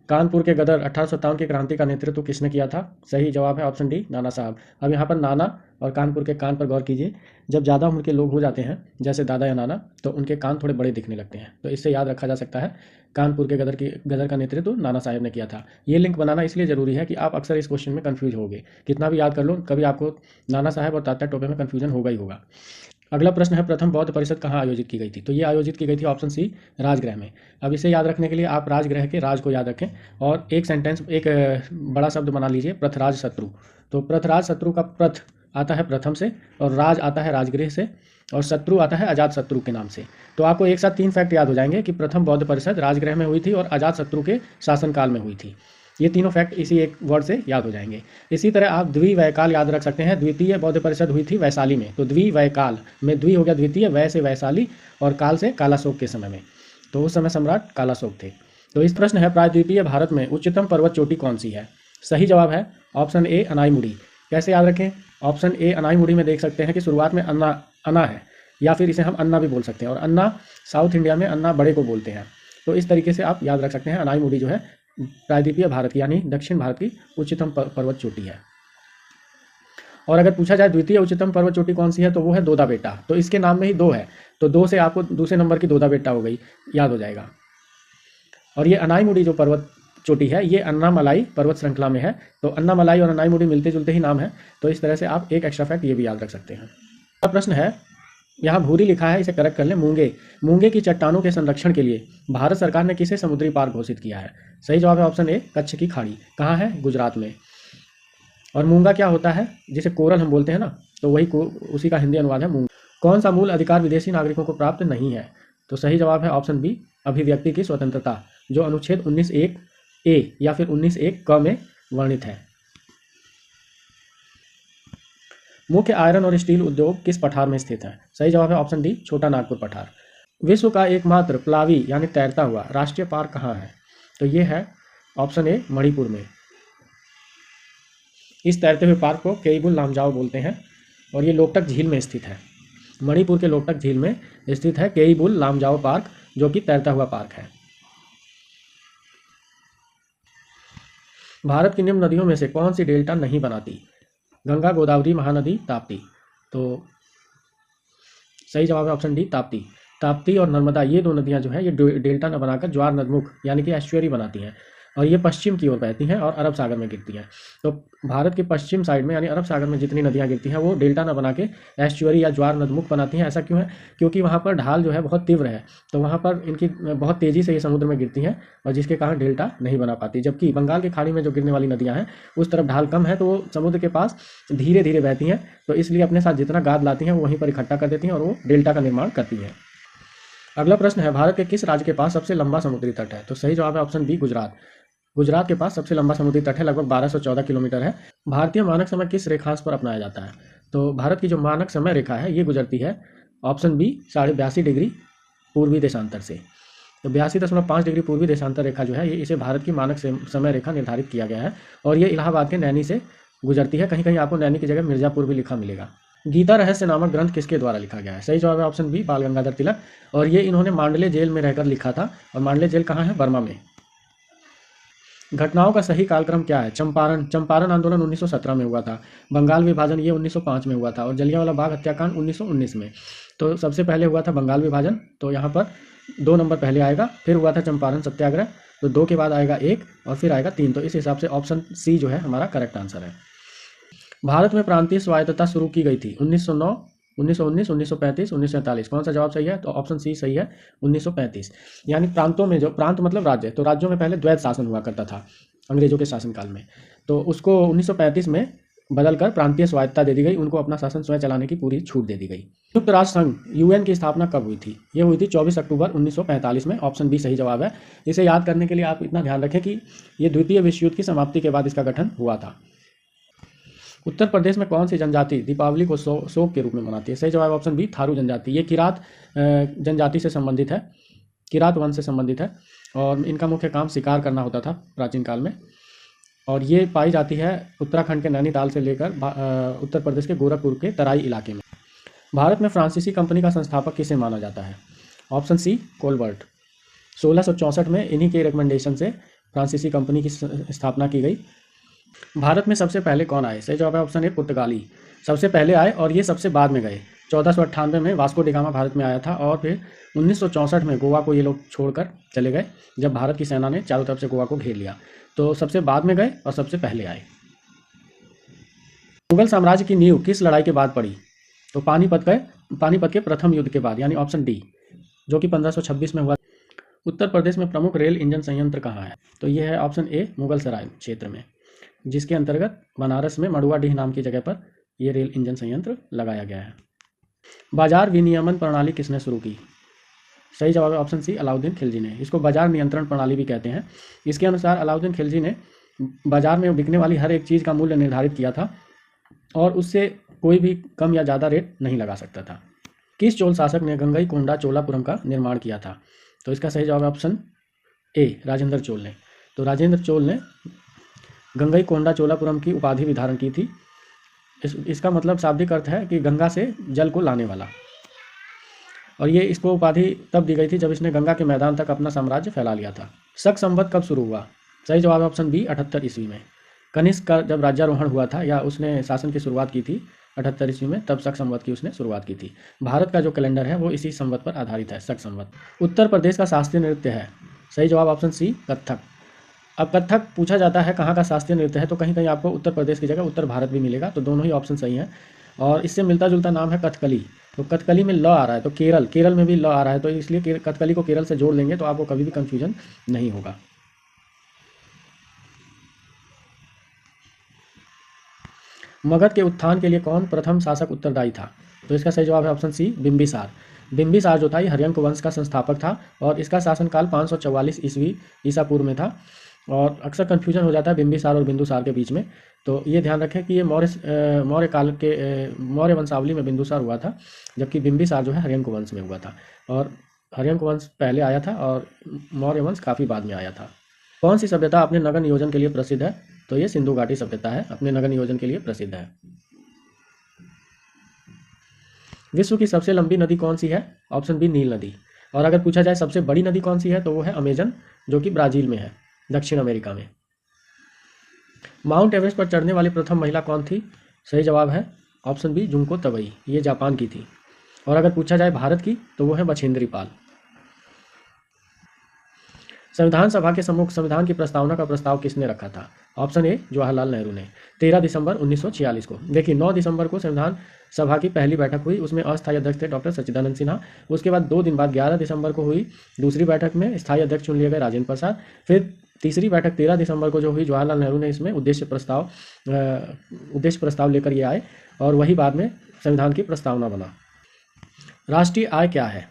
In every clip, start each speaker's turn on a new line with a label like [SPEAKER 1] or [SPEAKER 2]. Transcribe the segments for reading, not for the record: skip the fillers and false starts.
[SPEAKER 1] कानपुर के गदर 1857 की क्रांति का नेतृत्व किसने किया था? सही जवाब है ऑप्शन डी, नाना साहब। अब यहाँ पर नाना और कानपुर के कान पर गौर कीजिए। जब ज़्यादा उम्र के लोग हो जाते हैं, जैसे दादा या नाना, तो उनके कान थोड़े बड़े दिखने लगते हैं। तो इससे याद रखा जा सकता है कानपुर के गदर का नेतृत्व नाना साहब ने किया था। ये लिंक बनाना इसलिए ज़रूरी है कि आप अक्सर इस क्वेश्चन में कन्फ्यूज होगे। कितना भी याद कर लो, कभी आपको नाना साहब और तात्या टोपे में कन्फ्यूजन होगा ही होगा। अगला प्रश्न है, प्रथम बौद्ध परिषद कहाँ आयोजित की गई थी? तो ये आयोजित की गई थी ऑप्शन सी, राजगृह में। अब इसे याद रखने के लिए आप राजगृह के राज को याद रखें और एक सेंटेंस, एक बड़ा शब्द बना लीजिए, प्रथराज शत्रु। तो प्रथराज शत्रु का प्रथ आता है प्रथम से, और राज आता है राजगृह से, और शत्रु आता है अजात शत्रु के नाम से। तो आपको एक साथ 3 फैक्ट याद हो जाएंगे कि प्रथम बौद्ध परिषद राजगृह में हुई थी और अजात शत्रु के शासनकाल में हुई थी। ये तीनों फैक्ट इसी एक वर्ड से याद हो जाएंगे। इसी तरह आप द्विवैकाल याद रख सकते हैं। द्वितीय बौद्ध परिषद हुई थी वैशाली में, तो द्विवैकाल में द्वि हो गया द्वितीय, वै से वैशाली, और काल से कालाशोक के समय में। तो उस समय सम्राट कालाशोक थे। तो इस प्रश्न है, प्रायद्वीपीय भारत में उच्चतम पर्वत चोटी कौन सी है? सही जवाब है ऑप्शन ए, अनाईमुड़ी। कैसे याद रखें? ऑप्शन ए, अनाईमुड़ी में देख सकते हैं कि शुरुआत में अन्ना है, या फिर इसे हम अन्ना भी बोल सकते हैं, और अन्ना साउथ इंडिया में अन्ना बड़े को बोलते हैं। तो इस तरीके से आप याद रख सकते हैं। अनाईमुड़ी जो है प्रायद्वीपीय भारत की, यानी दक्षिण भारत की उच्चतम पर्वत चोटी है। और अगर पूछा जाए द्वितीय उच्चतम पर्वत चोटी कौन सी है, तो वो है दोदा बेटा। तो इसके नाम में ही 2 है, तो 2 से आपको दूसरे नंबर की दोदा बेटा हो गई, याद हो जाएगा। और ये अनाईमुड़ी जो पर्वत चोटी है, ये अन्नामलाई पर्वत श्रृंखला में है। तो अन्नामलाई और अनाईमुड़ी मिलते जुलते ही नाम है। तो इस तरह से आप एक एक्स्ट्रा फैक्ट ये भी याद रख सकते हैं। अगला प्रश्न है, यहाँ भूरी लिखा है, इसे करेक्ट कर लें, मूंगे की चट्टानों के संरक्षण के लिए भारत सरकार ने किसे समुद्री पार्क घोषित किया है? सही जवाब है ऑप्शन ए, कच्छ की खाड़ी। कहाँ है? गुजरात में। और मूंगा क्या होता है? जिसे कोरल हम बोलते हैं ना, तो वही उसी का हिंदी अनुवाद है मूंगा। कौन सा मूल अधिकार विदेशी नागरिकों को प्राप्त नहीं है? तो सही जवाब है ऑप्शन बी, अभिव्यक्ति की स्वतंत्रता, जो अनुच्छेद 19(1) ए या फिर 19(1) क में वर्णित है। मुख्य आयरन और स्टील उद्योग किस पठार में स्थित है? सही जवाब है ऑप्शन डी, छोटा नागपुर पठार। विश्व का एकमात्र प्लावी यानी तैरता हुआ राष्ट्रीय पार्क कहाँ है? तो ये है ऑप्शन ए, मणिपुर में। इस तैरते हुए पार्क को केइबुल लामजाओ बोलते हैं, और ये लोकटक झील में स्थित है। मणिपुर के लोकटक झील में स्थित है केइबुल लामजाओ पार्क, जो कि तैरता हुआ पार्क है। भारत की निम्न नदियों में से कौन सी डेल्टा नहीं बनाती? गंगा, गोदावरी, महानदी, ताप्ती। तो सही जवाब है ऑप्शन डी, ताप्ती। ताप्ती और नर्मदा, ये 2 नदियां जो है, ये डेल्टा न बनाकर ज्वार नदमुख यानी कि एस्चुअरी बनाती हैं, और ये पश्चिम की ओर बहती हैं और अरब सागर में गिरती हैं। तो भारत की पश्चिम साइड में यानी अरब सागर में जितनी नदियां गिरती हैं, वो डेल्टा न बना के एस्चुअरी या ज्वार नदमुख बनाती हैं। ऐसा क्यों है? क्योंकि वहाँ पर ढाल जो है बहुत तीव्र है, तो वहाँ पर इनकी बहुत तेज़ी से ये समुद्र में गिरती हैं, और जिसके कारण डेल्टा नहीं बना पाती। जबकि बंगाल की खाड़ी में जो गिरने वाली नदियाँ हैं, उस तरफ ढाल कम है, तो वो समुद्र के पास धीरे धीरे बहती हैं, तो इसलिए अपने साथ जितना गाद लाती हैं वो वहीं पर इकट्ठा कर देती हैं, और वो डेल्टा का निर्माण करती हैं। अगला प्रश्न है, भारत के किस राज्य के पास सबसे लंबा समुद्री तट है? तो सही जवाब है ऑप्शन बी, गुजरात। गुजरात के पास सबसे लंबा समुद्री तट है, लगभग 1214 किलोमीटर है। भारतीय मानक समय किस रेखांश पर अपनाया जाता है? तो भारत की जो मानक समय रेखा है, ये गुजरती है ऑप्शन बी, 82.5 डिग्री पूर्वी देशांतर से। तो 82.5 डिग्री पूर्वी देशांतर रेखा जो है, ये इसे भारत की मानक समय रेखा निर्धारित किया गया है, और ये इलाहाबाद के नैनी से गुजरती है। कहीं कहीं आपको नैनी की जगह मिर्जापुर भी लिखा मिलेगा। गीता रहस्य नामक ग्रंथ किसके द्वारा लिखा गया है? सही जवाब है ऑप्शन बी, बाल गंगाधर तिलक, और ये इन्होंने मांडले जेल में रहकर लिखा था। और मांडले जेल कहाँ है? बर्मा में। घटनाओं का सही कालक्रम क्या है? चंपारण आंदोलन 1917 में हुआ था, बंगाल विभाजन ये 1905 में हुआ था, और जलियांवाला बाग हत्याकांड 1919 में। तो सबसे पहले हुआ था बंगाल विभाजन, तो यहाँ पर 2 नंबर पहले आएगा। फिर हुआ था चंपारण सत्याग्रह, तो 2 के बाद आएगा 1, और फिर आएगा 3। तो इस हिसाब से ऑप्शन सी जो है हमारा करेक्ट आंसर है। भारत में प्रांतीय स्वायत्तता शुरू की गई थी 1909, 1919, 1935, 1947। कौन सा जवाब सही है? तो ऑप्शन सी सही है, 1935। यानी प्रांतों में, जो प्रांत मतलब राज्य, तो राज्यों में पहले द्वैत शासन हुआ करता था अंग्रेजों के शासनकाल में, तो उसको 1935 में बदलकर प्रांतीय स्वायत्तता दे दी गई। उनको अपना शासन स्वयं चलाने की पूरी छूट दे दी गई। संयुक्त राष्ट्र संघ यूएन की स्थापना कब हुई थी? ये हुई थी 24 अक्टूबर 1945 में। ऑप्शन बी सही जवाब है। इसे याद करने के लिए आप इतना ध्यान रखें कि ये द्वितीय विश्व युद्ध की समाप्ति के बाद इसका गठन हुआ था। उत्तर प्रदेश में कौन सी जनजाति दीपावली को शोक के रूप में मनाती है? सही जवाब ऑप्शन बी, थारू जनजाति। ये किरात जनजाति से संबंधित है, किरात वंश से संबंधित है, और इनका मुख्य काम शिकार करना होता था प्राचीन काल में। और ये पाई जाती है उत्तराखंड के नैनीताल से लेकर उत्तर प्रदेश के गोरखपुर के तराई इलाके में। भारत में फ्रांसीसी कंपनी का संस्थापक किसे माना जाता है? Option C, Colbert. 1664 में इन्हीं के रिकमेंडेशन से फ्रांसीसी कंपनी की स्थापना की गई। भारत में सबसे पहले कौन आए? सही जवाब है ऑप्शन ए पुर्तगाली। सबसे पहले आए और ये सबसे बाद में गए। 1498 में वास्को डिगामा भारत में आया था और फिर 1964 में गोवा को ये लोग छोड़कर चले गए, जब भारत की सेना ने चारों तरफ से गोवा को घेर लिया। तो सबसे बाद में गए और सबसे पहले आए। मुगल साम्राज्य की नींव किस लड़ाई के बाद पड़ी? तो पानीपत के प्रथम युद्ध के बाद, यानी ऑप्शन डी, जो कि 1526 में हुआ। उत्तर प्रदेश में प्रमुख रेल इंजन संयंत्र कहाँ है? तो ये है ऑप्शन ए, मुगलसराय क्षेत्र में, जिसके अंतर्गत बनारस में मड़ुआडीह नाम की जगह पर यह रेल इंजन संयंत्र लगाया गया है। बाजार विनियमन प्रणाली किसने शुरू की? सही जवाब है ऑप्शन सी, अलाउद्दीन खिलजी ने। इसको बाजार नियंत्रण प्रणाली भी कहते हैं। इसके अनुसार अलाउद्दीन खिलजी ने बाजार में बिकने वाली हर एक चीज़ का मूल्य निर्धारित किया था और उससे कोई भी कम या ज़्यादा रेट नहीं लगा सकता था। किस चोल शासक ने गंगईकोंडा चोलापुरम का निर्माण किया था? तो इसका सही जवाब है ऑप्शन ए, राजेंद्र चोल ने। तो राजेंद्र चोल ने गंगईकोंडा चोलापुरम की उपाधि भी धारण की थी। इसका मतलब शाब्दिक अर्थ है कि गंगा से जल को लाने वाला। और ये इसको उपाधि तब दी गई थी जब इसने गंगा के मैदान तक अपना साम्राज्य फैला लिया था। शक संवत कब शुरू हुआ? सही जवाब है ऑप्शन बी, 78 ईस्वी में। कनिष्क का जब राज्यारोहण हुआ था या उसने शासन की शुरुआत की थी 78 ईस्वी में, तब शक संवत की उसने शुरुआत की थी। भारत का जो कैलेंडर है वो इसी संवत पर आधारित है, शक संवत। उत्तर प्रदेश का शास्त्रीय नृत्य है? सही जवाब ऑप्शन सी, कत्थक। अब कत्थक पूछा जाता है कहाँ का शास्त्रीय नृत्य है, तो कहीं कहीं आपको उत्तर प्रदेश की जगह उत्तर भारत भी मिलेगा, तो दोनों ही ऑप्शन सही हैं। और इससे मिलता जुलता नाम है कथकली। तो कथकली में ल आ रहा है, तो केरल में भी ल आ रहा है, तो इसलिए कथकली को केरल से जोड़ लेंगे तो आपको कभी भी कंफ्यूजन नहीं होगा। मगध के उत्थान के लिए कौन प्रथम शासक उत्तरदायी था? तो इसका सही जवाब है ऑप्शन सी, बिंबिसार। बिंबिसार जो था ये हर्यंक वंश का संस्थापक था और इसका शासनकाल 544 ईस्वी ईसा पूर्व में था। और अक्सर कन्फ्यूजन हो जाता है बिंबिसार और बिंदुसार के बीच में, तो ये ध्यान रखें कि ये मौर्य काल के मौर्य वंशावली में बिंदुसार हुआ था, जबकि बिंबिसार जो है हर्यंक वंश में हुआ था। और हर्यंक वंश पहले आया था और मौर्य वंश काफ़ी बाद में आया था। कौन सी सभ्यता अपने नगर नियोजन के लिए प्रसिद्ध है? तो ये सिंधु घाटी सभ्यता है, अपने नगर नियोजन के लिए प्रसिद्ध है। विश्व की सबसे लंबी नदी कौन सी है? ऑप्शन बी, नील नदी। और अगर पूछा जाए सबसे बड़ी नदी कौन सी है, तो वो है अमेजन, जो कि ब्राज़ील में है, दक्षिण अमेरिका में। माउंट एवरेस्ट पर चढ़ने वाली प्रथम महिला कौन थी? सही जवाब है ऑप्शन बी, जुंको तबई। ये जापान की थी। और अगर पूछा जाए भारत की, तो वो है बछेंद्री पाल। संविधान सभा के सम्मुख संविधान की प्रस्तावना का प्रस्ताव किसने रखा था? ऑप्शन ए, जवाहरलाल नेहरू ने। 13 दिसंबर 1946 को। देखिए 9 दिसंबर को संविधान सभा की पहली बैठक हुई, उसमें अस्थायी अध्यक्ष थे डॉक्टर सच्चिदानंद सिन्हा। उसके बाद 2 दिन बाद 11 दिसंबर को हुई दूसरी बैठक में स्थायी अध्यक्ष चुन लिए गए राजेंद्र प्रसाद। फिर तीसरी बैठक 13 दिसंबर को जो हुई, जवाहरलाल नेहरू ने इसमें उद्देश्य प्रस्ताव लेकर ये आए और वही बाद में संविधान की प्रस्तावना बना। राष्ट्रीय आय क्या है?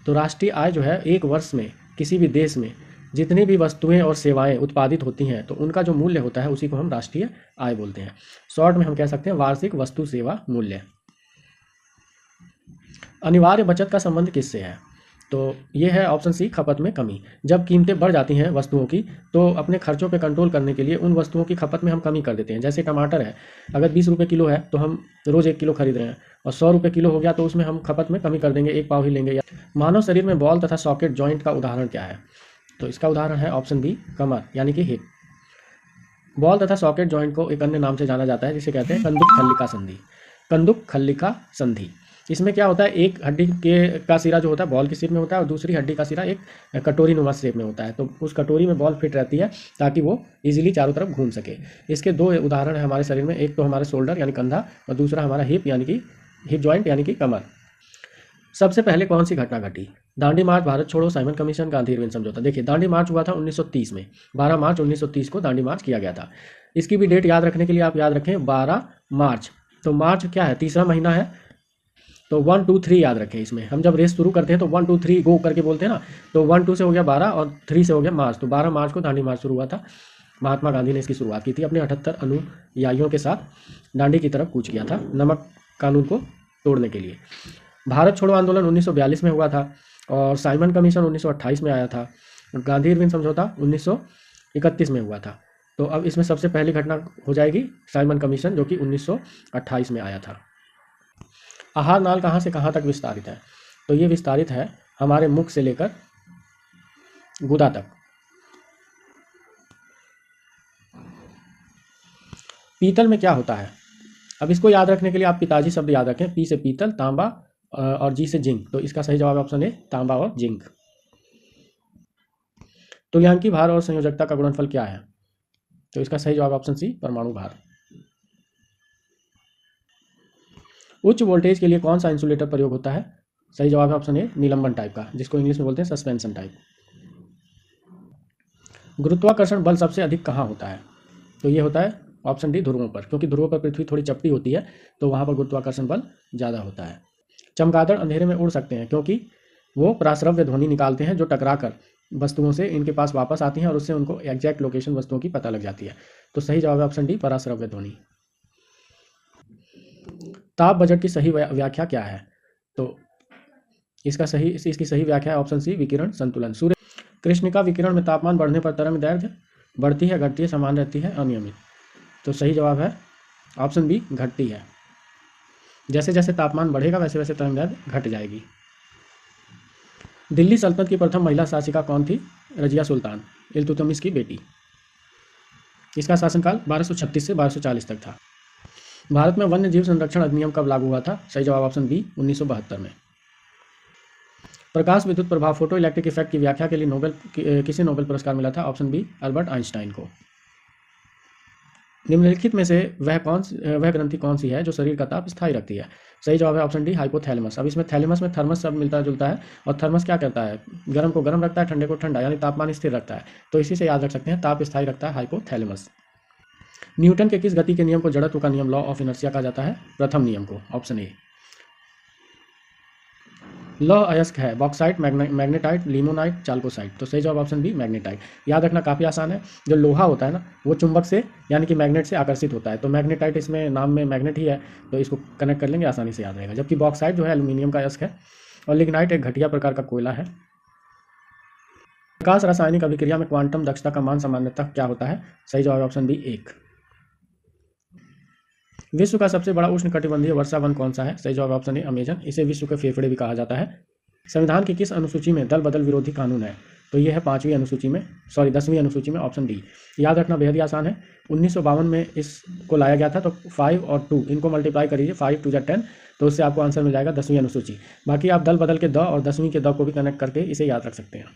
[SPEAKER 1] तो राष्ट्रीय आय जो है, एक वर्ष में किसी भी देश में जितनी भी वस्तुएं और सेवाएं उत्पादित होती हैं तो उनका जो मूल्य होता है उसी को हम राष्ट्रीय आय बोलते हैं। शॉर्ट में हम कह सकते हैं वार्षिक वस्तु सेवा मूल्य। अनिवार्य बचत का संबंध किससे है? तो ये है ऑप्शन सी, खपत में कमी। जब कीमतें बढ़ जाती हैं वस्तुओं की, तो अपने खर्चों पे कंट्रोल करने के लिए उन वस्तुओं की खपत में हम कमी कर देते हैं। जैसे टमाटर है, अगर 20 रुपये किलो है तो हम रोज़ 1 किलो खरीद रहे हैं, और 100 रुपये किलो हो गया तो उसमें हम खपत में कमी कर देंगे, 1 पाव ही लेंगे। या मानव शरीर में बॉल तथा सॉकेट जॉइंट का उदाहरण क्या है? तो इसका उदाहरण है ऑप्शन बी, कमर यानी कि हिप। बॉल तथा सॉकेट जॉइंट को एक अन्य नाम से जाना जाता है जिसे कहते हैं कंदुक खल्लिका संधि। कंदुक खल्लिका संधि। इसमें क्या होता है, एक हड्डी का सिरा जो होता है बॉल की शेप में होता है और दूसरी हड्डी का सिरा एक कटोरी नुमा शेप में होता है। तो उस कटोरी में बॉल फिट रहती है ताकि वो इजीली चारों तरफ घूम सके। इसके 2 उदाहरण है हमारे शरीर में, एक तो हमारे शोल्डर यानी कंधा और दूसरा हमारा हिप यानी कि हिप जॉइंट यानी कि कमर। सबसे पहले कौन सी घटना घटी? दांडी मार्च, भारत छोड़ो, साइमन कमीशन, गांधी इरविन समझौता। देखिए दांडी मार्च हुआ था 1930 में, 12 मार्च 1930 को दांडी मार्च किया गया था। इसकी भी डेट याद रखने के लिए आप याद रखें 12 मार्च। तो मार्च क्या है, तीसरा महीना है, तो 1 2 3 याद रखें। इसमें हम जब रेस शुरू करते हैं तो 1 2 3 गो करके बोलते हैं ना, तो 1 2 से हो गया 12 और 3 से हो गया मार्च। तो 12 मार्च को दांडी मार्च शुरू हुआ था। महात्मा गांधी ने इसकी शुरुआत की थी, अपने 78 अनुयायियों के साथ दांडी की तरफ कूच किया था नमक कानून को तोड़ने के लिए। भारत छोड़ो आंदोलन 1942 में हुआ था और साइमन कमीशन 1928 में आया था और गांधी इरविन समझौता 1931 में हुआ था। तो अब इसमें सबसे पहली घटना हो जाएगी साइमन कमीशन, जो कि 1928 में आया था। आहार नाल कहाँ से कहाँ तक विस्तारित है? तो ये विस्तारित है हमारे मुख से लेकर गुदा तक। पीतल में क्या होता है? अब इसको याद रखने के लिए आप पिताजी शब्द याद रखें। पी से पीतल, तांबा और जी से जिंक। तो इसका सही जवाब ऑप्शन ए तांबा और जिंक। तुल्यांकी भार और संयोजकता का गुणनफल क्या है? तो इसका सही जवाब ऑप्शन सी परमाणु भार। उच्च वोल्टेज के लिए कौन सा इंसुलेटर प्रयोग होता है? सही जवाब है ऑप्शन ए निलंबन टाइप का, जिसको इंग्लिश में बोलते हैं सस्पेंशन टाइप। गुरुत्वाकर्षण बल सबसे अधिक कहाँ होता है? तो ये होता है ऑप्शन डी ध्रुवों पर, क्योंकि ध्रुवों पर पृथ्वी थोड़ी चपटी होती है तो वहाँ पर गुरुत्वाकर्षण बल ज़्यादा होता है। चमगादड़ अंधेरे में उड़ सकते हैं क्योंकि वो पराश्रव्य ध्वनि निकालते हैं जो टकराकर वस्तुओं से इनके पास वापस आती हैं और उससे उनको एग्जैक्ट लोकेशन वस्तुओं की पता लग जाती है। तो सही जवाब है ऑप्शन डी पराश्रव्य ध्वनि। ताप बजट की सही व्याख्या क्या है? तो इसकी सही व्याख्या है ऑप्शन सी विकिरण संतुलन। सूर्य कृष्णिका विकिरण में तापमान बढ़ने पर तरंग दैर्घ्य बढ़ती है, घटती है, समान रहती है, अनियमित? तो सही जवाब है ऑप्शन बी घटती है। जैसे जैसे तापमान बढ़ेगा वैसे वैसे तरंग दैर्घ्य घट जाएगी। दिल्ली सल्तनत की प्रथम महिला शासिका कौन थी? रजिया सुल्तान, इल्तुतमिश की बेटी। इसका शासनकाल 1236 से 1240 तक था। भारत में वन्य जीव संरक्षण अधिनियम कब लागू हुआ था? सही जवाब ऑप्शन बी 1972 में। प्रकाश विद्युत प्रभाव फोटो इलेक्ट्रिक इफेक्ट की व्याख्या के लिए किसे नोबेल पुरस्कार मिला था? ऑप्शन बी अल्बर्ट आइंस्टाइन को। निम्नलिखित में से वह ग्रंथि कौन सी है जो शरीर का ताप स्थायी रखती है? सही जवाब है ऑप्शन डी हाइपोथैलेमस। अब इसमें थैलेमस में थर्मस शब्द मिलता जुलता है, और थर्मस क्या करता है? गर्म को गर्म रखता है, ठंडे को ठंडा, यानी तापमान स्थिर रखता है। तो इसी से याद रख सकते हैं, ताप स्थायी रखता है हाइपोथैलेमस। न्यूटन के किस गति के नियम को जड़त्व का नियम लॉ ऑफ इनर्शिया कहा जाता है? प्रथम नियम को, ऑप्शन ए। लौह अयस्क है बॉक्साइट, मैग्नेटाइट, लिमोनाइट, चाल्कोसाइट? तो सही जवाब ऑप्शन बी मैग्नेटाइट। याद रखना काफ़ी आसान है। जो लोहा होता है ना, वो चुंबक से यानी कि मैग्नेट से आकर्षित होता है, तो मैग्नेटाइट इसमें नाम में मैग्नेट ही है, तो इसको कनेक्ट कर लेंगे, आसानी से याद रहेगा। जबकि बॉक्साइट जो है एल्यूमिनियम का अयस्क है, और लिग्नाइट एक घटिया प्रकार का कोयला है। प्रकाश रासायनिक अभिक्रिया में क्वांटम दक्षता का मान सामान्यतः क्या होता है? सही जवाब ऑप्शन बी 1। विश्व का सबसे बड़ा उष्णकटिबंधीय वर्षा वन कौन सा है? सही जवाब ऑप्शन ए अमेजन। इसे विश्व के फेफड़े भी कहा जाता है। संविधान की किस अनुसूची में दल बदल विरोधी कानून है? तो ये है 10वीं अनुसूची में, ऑप्शन डी। याद रखना बेहद ही आसान है। 1952 में इसको लाया गया था, तो 5 और 2 इनको मल्टीप्लाई करिए, 5 2 10, तो उससे आपको आंसर मिल जाएगा 10वीं अनुसूची। बाकी आप दल बदल के द और 10वीं के द को भी कनेक्ट करके इसे याद रख सकते हैं।